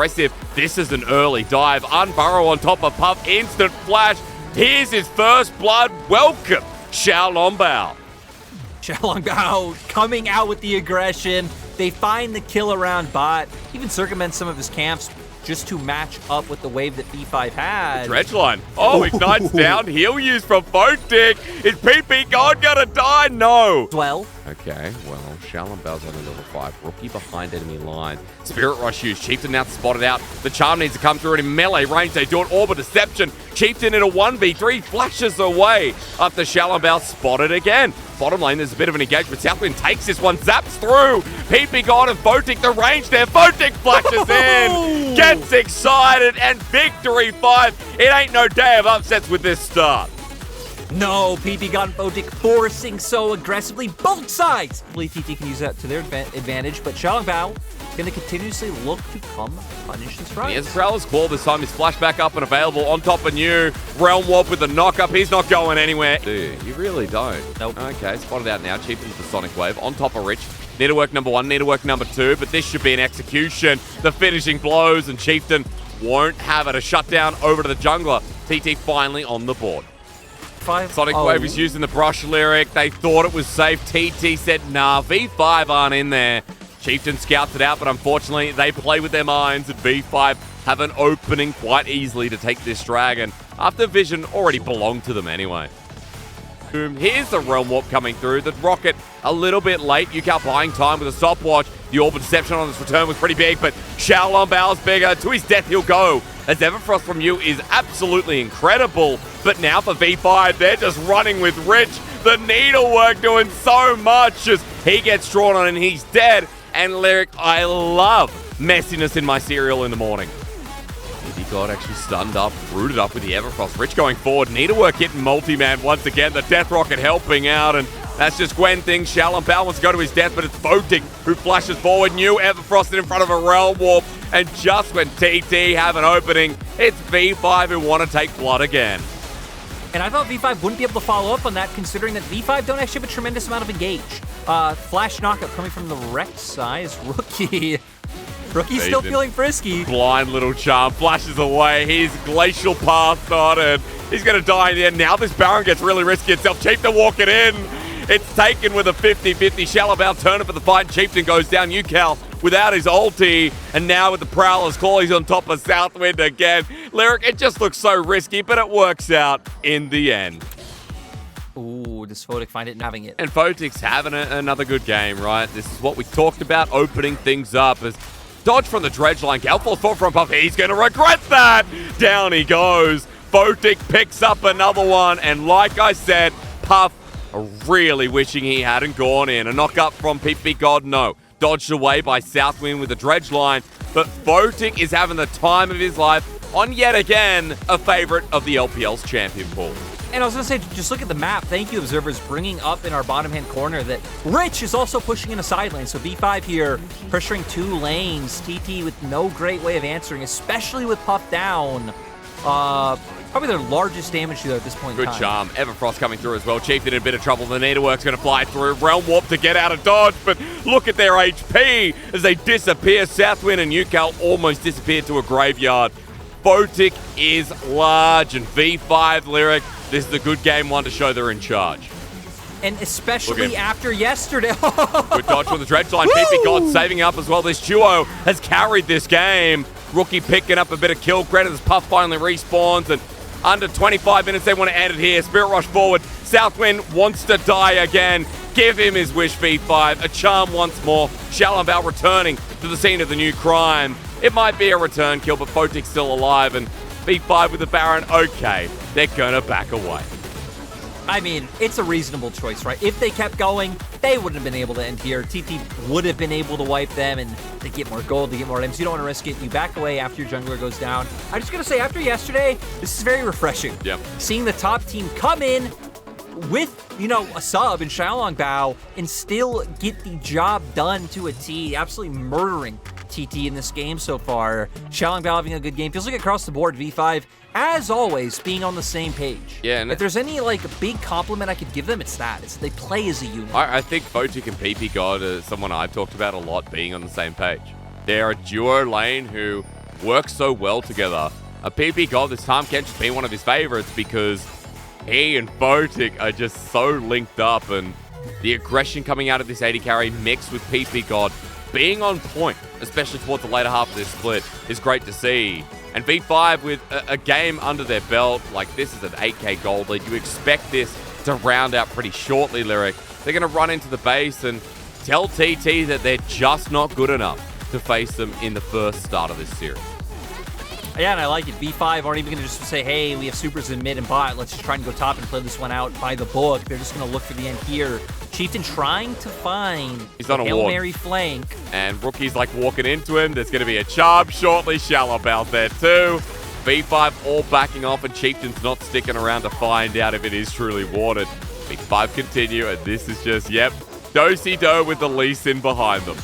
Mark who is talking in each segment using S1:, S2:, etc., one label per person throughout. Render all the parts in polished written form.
S1: impressive. This is an early dive. Unburrow on top of Puff. Instant flash. Here's his first blood. Welcome, Xiaolongbao.
S2: Xiaolongbao coming out with the aggression. They find the kill around bot, even circumvent some of his camps just to match up with the wave that B5 had.
S1: Dredge line. Oh, ignites down. Heal use from Photic. Is PP God gonna die? No.
S2: Well.
S1: Okay, well, Xiaolongbao's on a level 5. Rookie behind enemy line. Spirit Rush use. Chieftain now spotted out. The charm needs to come through in melee range. They do it. Orb of Deception. Chieftain in a 1v3. Flashes away after Xiaolongbao spotted again. Bottom lane, there's a bit of an engagement. Southwind takes this one. Zaps through. PP God and Photic the range there. Photic flashes in. Gets excited. And victory 5. It ain't no day of upsets with this start.
S2: No, PP got Photic forcing so aggressively both sides. Hopefully TT can use that to their advantage, but Xiaolongbao going to continuously look to come punish this right.
S1: He has Prowler's Claw this time. He's flashed back up and available on top of New. Realm Warp with the knock-up. He's not going anywhere. Dude, you really don't.
S2: Nope. Okay,
S1: spotted out now. Chieftain's the Sonic Wave on top of Rich. Need to work number 1, need to work number 2, but this should be an execution. The finishing blows, and Chieftain won't have it. A shutdown over to the jungler. TT finally on the board. Sonic Wave is using the brush lyric. They thought it was safe. TT said, nah, V5 aren't in there. Chieftain scouts it out, but unfortunately, they play with their minds, and V5 have an opening quite easily to take this dragon after Vision already belonged to them anyway. Boom. Here's the Realm Warp coming through. The Rocket a little bit late. Yukao buying time with a stopwatch. The Orb of Deception on this return was pretty big, but Xiaolongbao's bigger. To his death, he'll go. As Everfrost from you is absolutely incredible. But now for V5, they're just running with Rich. The needlework doing so much as he gets drawn on and he's dead. And Lyric, I love messiness in my cereal in the morning. He got actually stunned up, rooted up with the Everfrost. Rich going forward. Needlework hitting multi-man once again. The Death Rocket helping out, and that's just Gwen thing. Xiaolongbao wants to go to his death, but it's Photic who flashes forward. New Everfrost in front of a Realm Warp, and just when TT have an opening, it's V5 who want to take blood again.
S2: And I thought V5 wouldn't be able to follow up on that, considering that V5 don't actually have a tremendous amount of engage. Flash knockup coming from the Rex size. Rookie's still feeling frisky.
S1: Blind little charm flashes away. He's glacial path on it. He's going to die in the end. Now this Baron gets really risky itself. Chieftain walking in. It's taken with a 50-50. Xiaolongbao turning for the fight. Chieftain goes down. Yukao without his ulti. And now with the Prowler's Claw, he's on top of Southwind again. Lyric, it just looks so risky, but it works out in the end.
S2: Ooh, does Photic find it and having it?
S1: And Photic's having another good game, right? This is what we talked about, opening things up. As dodge from the dredge line. Galfall's fought from Puff. He's going to regret that. Down he goes. Photic picks up another one. And like I said, Puff really wishing he hadn't gone in. A knock up from PP God, no. Dodged away by Southwind with the dredge line. But Photic is having the time of his life on yet again a favorite of the LPL's champion pool.
S2: And I was going to say, just look at the map. Thank you, observers, bringing up in our bottom-hand corner that Rich is also pushing in a side lane. So V5 here pressuring 2 lanes. TT with no great way of answering, especially with Puff down. Probably their largest damage dealer at this point in time.
S1: Good charm. Everfrost coming through as well. Chieftain in a bit of trouble. The needlework's going to fly through. Realm Warp to get out of dodge, but look at their HP as they disappear. Southwind and Yukao almost disappeared to a graveyard. Photic is large, and V5 Lyric, this is a good game one to show they're in charge.
S2: And especially after yesterday.
S1: Good dodge from the dredge line. PP God saving up as well. This duo has carried this game. Rookie picking up a bit of kill credit as Puff finally respawns, and under 25 minutes they want to end it here. Spirit Rush forward. Southwind wants to die again. Give him his wish, V5. A charm once more. Xiaolongbao returning to the scene of the new crime. It might be a return kill, but Photic's still alive, and V5 with the Baron, okay, they're gonna back away.
S2: I mean, it's a reasonable choice, right? If they kept going, they wouldn't have been able to end here. TT would have been able to wipe them, and they get more gold, they get more items. You don't want to risk it. You back away after your jungler goes down. I'm just going to say, after yesterday, this is very refreshing.
S1: Yep.
S2: Seeing the top team come in with, you know, a sub in Xiaolongbao and still get the job done to a T. Absolutely murdering TT in this game so far. Xiaolongbao having a good game. Feels like across the board, V5, as always, being on the same page.
S1: Yeah, and
S2: if there's any like big compliment I could give them, it's that. They play as a unit.
S1: I think Photic and PP God is someone I've talked about a lot being on the same page. They're a duo lane who work so well together. PP God this time can't just be one of his favorites because he and Photic are just so linked up, and the aggression coming out of this AD carry mixed with PP God being on point, especially towards the later half of this split, is great to see. And V5 with a game under their belt, like this is an 8k gold lead. You expect this to round out pretty shortly, Lyric. They're going to run into the base and tell TT that they're just not good enough to face them in the first start of this series.
S2: Yeah, and I like it. V5 aren't even going to just say, hey, we have supers in mid and bot. Let's just try and go top and play this one out by the book. They're just going to look for the end here. Chieftain trying to find
S1: a
S2: Hail Mary flank.
S1: And Rookie's like walking into him. There's going to be a charge shortly. Shalop out there too. V5 all backing off, and Chieftain's not sticking around to find out if it is truly warded. V5 continue, and this is just, yep, do-si-do with the Lee Sin behind them.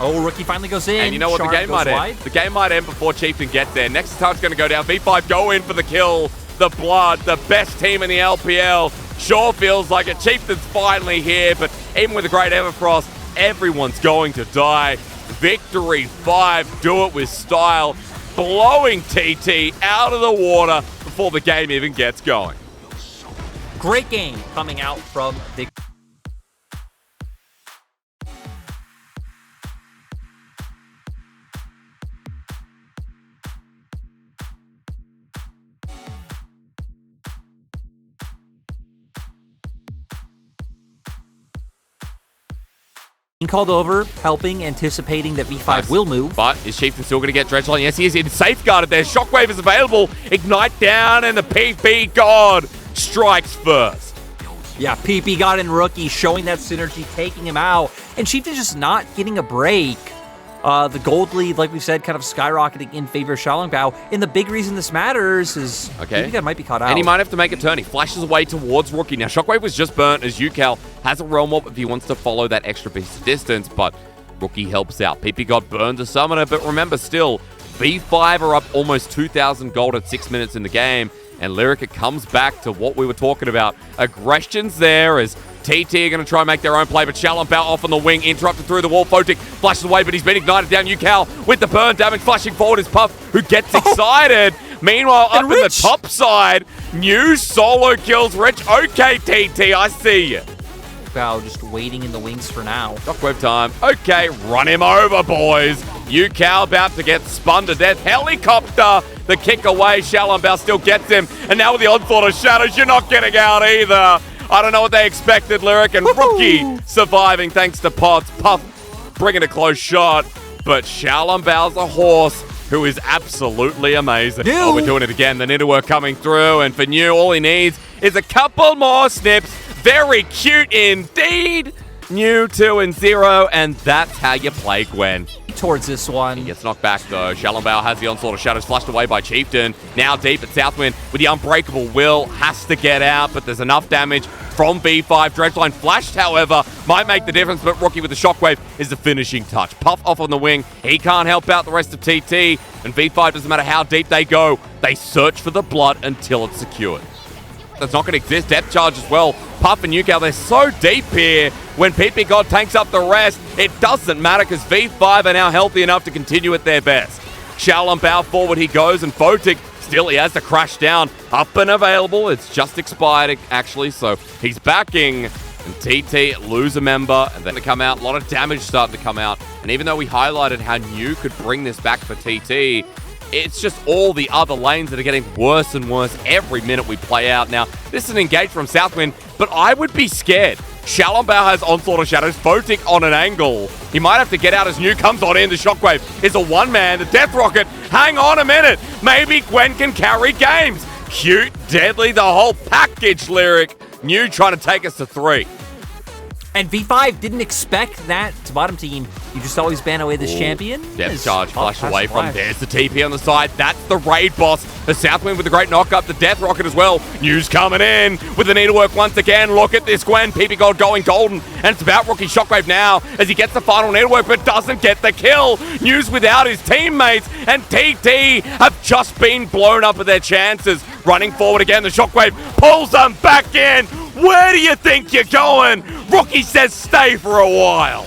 S2: Oh, Rookie finally goes in.
S1: And you know what?
S2: Sharp
S1: the game might
S2: wide.
S1: end. The game might end before Chieftain gets there. Next time's going to go down. V5 go in for the kill. The Blood, the best team in the LPL. Sure feels like it. Chieftain's finally here, but even with a great Everfrost, everyone's going to die. Victory 5, do it with style, blowing TT out of the water before the game even gets going.
S2: Great game coming out from the... called over, helping, anticipating that V5 will move.
S1: But is Chieftain still going to get Dredgeline? Yes, he is. He's safeguarded there. Shockwave is available. Ignite down, and the PP God strikes first.
S2: Yeah, PP God and Rookie showing that synergy, taking him out. And Chieftain just not getting a break. The gold lead, like we said, kind of skyrocketing in favor of Xiaolongbao. And the big reason this matters is PP God might be caught out.
S1: And he might have to make a turn. He flashes away towards Rookie. Now, Shockwave was just burnt as Yucal has a Realm Warp if he wants to follow that extra piece of distance, but Rookie helps out. PP God burns a Summoner, but remember still, V5 are up almost 2,000 gold at 6 minutes in the game, and Lyrica comes back to what we were talking about. Aggression's there as TT are going to try and make their own play, but Xiaolongbao off on the wing, interrupted through the wall. Photic flashes away, but he's been ignited down. Yucal with the burn damage, flashing forward is Puff, who gets excited. Meanwhile, up in the top side, new solo kills Rich. Okay, TT, I see you.
S2: Bao just waiting in the wings for now.
S1: Shockwave time. Okay, run him over, boys. Yucal about to get spun to death. Helicopter, the kick away. Xiaolongbao still gets him. And now with the onslaught of shadows, you're not getting out either. I don't know what they expected, Lyric, and Rookie surviving thanks to Potts. Puff bringing a close shot, but Xiaolongbao's a horse who is absolutely amazing.
S2: New.
S1: Oh, we're doing it again. The Nidowork coming through, and for New, all he needs is a couple more snips. Very cute indeed. New 2 and 0, and that's how you play Gwen.
S2: Towards this one.
S1: He gets knocked back though. Xiaolongbao has the onslaught of shadows flushed away by Chieftain. Now deep at Southwind with the unbreakable will. Has to get out, but there's enough damage from V5. Dredgeline flashed, however, might make the difference, but Rookie with the shockwave is the finishing touch. Puff off on the wing. He can't help out the rest of TT, and V5, doesn't matter how deep they go, they search for the blood until it's secured. That's not going to exist. Depth charge as well. Puff and Yucal, they're so deep here. When PP God tanks up the rest, it doesn't matter because V5 are now healthy enough to continue at their best. Xiaolongbao forward he goes, and Photic still he has to crash down. Up and available. It's just expired actually, so he's backing. And TT lose a member, and then to come out. A lot of damage starting to come out. And even though we highlighted how New could bring this back for TT, it's just all the other lanes that are getting worse and worse every minute we play out. Now, this is an engage from Southwind, but I would be scared. Xiaolongbao has Onslaught of Shadows, Photic on an angle. He might have to get out as New comes on in. The Shockwave is a one-man. The Death Rocket, hang on a minute. Maybe Gwen can carry games. Cute, deadly, the whole package, Lyric. New trying to take us to 3.
S2: And V5 didn't expect that to bottom team. You just always ban away this champion.
S1: Depth charge flash away from. There's the TP on the side. That's the raid boss. The Southwind with a great knock up. The Death Rocket as well. News coming in with the needlework once again. Look at this Gwen. PP Gold going golden. And it's about Rookie Shockwave now as he gets the final needlework but doesn't get the kill. News without his teammates. And TT have just been blown up at their chances. Running forward again. The Shockwave pulls them back in. Where do you think you're going? Rookie says stay for a while.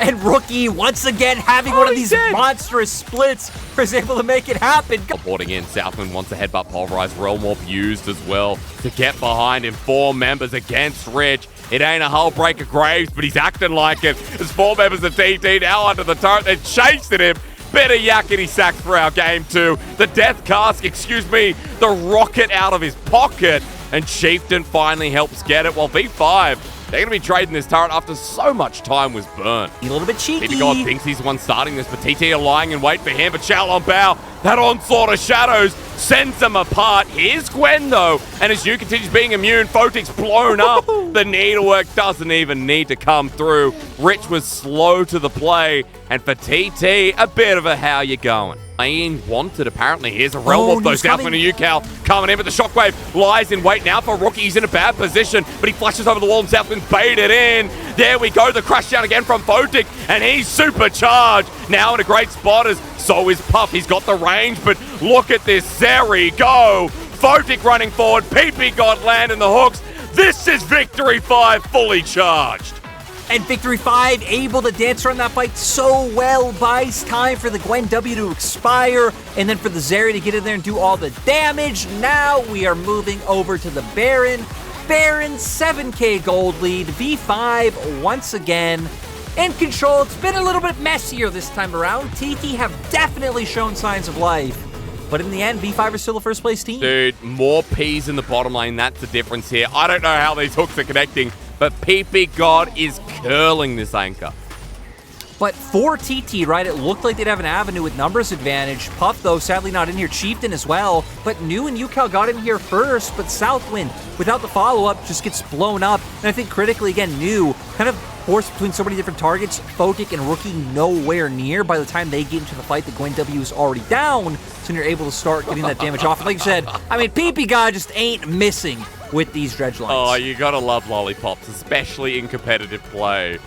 S2: And Rookie, once again, having one of these monstrous splits, is able to make it happen.
S1: Reporting in, Southland wants to headbutt Pulverize. Realm Warp used as well to get behind him. 4 members against Rich. It ain't a hull breaker Graves, but he's acting like it. There's 4 members of TT now under the turret. They're chasing him. Bit of yakety sack for our game 2. The Death Cask, the rocket out of his pocket. And Chieftain finally helps get it, while V5, they're going to be trading this turret after so much time was burnt.
S2: A little bit cheeky.
S1: Maybe God thinks he's the one starting this, but TT are lying in wait for him. But Xiaolong Bao, that onslaught of shadows sends them apart. Here's Gwen, though, and as Yu continues being immune, Photic's blown up. The needlework doesn't even need to come through. Rich was slow to the play, and for TT, a bit of a how you going. Being wanted, apparently. Here's a Realm Warp, though. Southman and Yukal coming in, but the Shockwave lies in wait now for Rookie. He's in a bad position, but he flashes over the wall, and Southman's baited in. There we go, the crash down again from Photic, and he's supercharged. Now in a great spot, as so is Puff. He's got the range, but look at this. There we go. Photic running forward. PP got land in the hooks. This is Victory 5 fully charged.
S2: And Victory 5 able to dance around that fight so well, buys time for the Gwen W to expire, and then for the Zeri to get in there and do all the damage. Now we are moving over to the Baron. Baron, 7k gold lead. V5 once again in control. It's been a little bit messier this time around. TT have definitely shown signs of life. But in the end, V5 is still the first place team.
S1: Dude, more P's in the bottom lane. That's the difference here. I don't know how these hooks are connecting, but PP God is curling this anchor.
S2: But for TT, right, it looked like they'd have an avenue with numbers advantage. Puff, though, sadly not in here. Chieftain as well. But New and Yukal got in here first, but Southwind, without the follow-up, just gets blown up. And I think critically, again, New kind of forced between so many different targets. Photic and Rookie nowhere near. By the time they get into the fight, the Gwen W is already down. So you're able to start getting that damage off. And like you said, I mean, PP God just ain't missing with these dredge lines.
S1: Oh, you gotta love lollipops, especially in competitive play.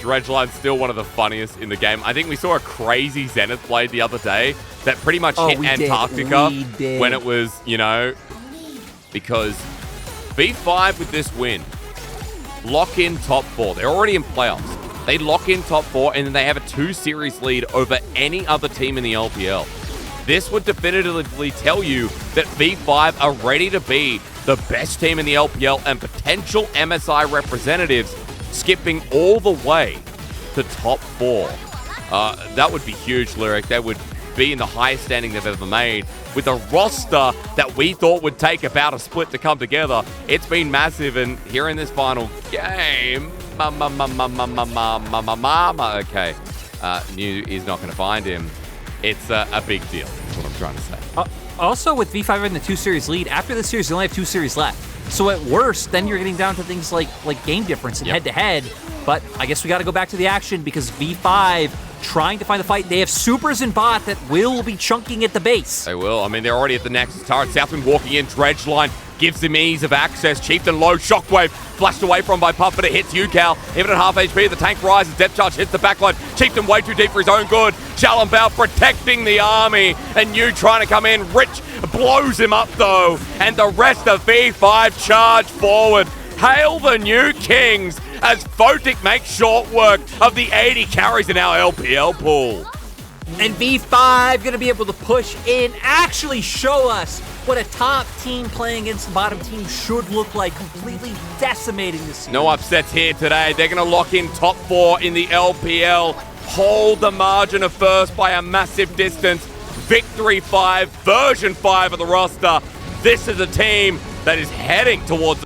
S1: Dredge line's still one of the funniest in the game. I think we saw a crazy Zenith play the other day that pretty much hit Antarctica when it was, you know, because V5 with this win, lock in top 4. They're already in playoffs. They lock in top 4, and then they have a 2-series lead over any other team in the LPL. This would definitively tell you that V5 are ready to be the best team in the LPL and potential MSI representatives, skipping all the way to top 4. That would be huge, Lyric. That would be in the highest standing they've ever made. With a roster that we thought would take about a split to come together, it's been massive. And here in this final game, okay, New is not going to find him. It's a big deal, is what I'm trying to say.
S2: Also, with V5 in the 2-series lead, after this series, they only have 2 series left. So at worst, then you're getting down to things like game difference and head-to-head. But I guess we got to go back to the action because V5 trying to find the fight. They have supers and bot that will be chunking at the base.
S1: They will. I mean, they're already at the Nexus turret. Southwind walking in, dredge line gives him ease of access. Chieftain low, Shockwave flashed away from by Puff, but it hits Yukal. Even at half HP, the tank rises. Depth charge hits the backline. Chieftain way too deep for his own good. Xiaolong Bao protecting the army, and Yu trying to come in. Rich blows him up though, and the rest of V5 charge forward. Hail the new kings as Photic makes short work of the 80 carries in our LPL pool.
S2: And V5 going to be able to push in, actually show us what a top team playing against the bottom team should look like, completely decimating this series.
S1: No upsets here today. They're going to lock in top 4 in the LPL, hold the margin of first by a massive distance. Victory 5, version 5 of the roster. This is a team that is heading towards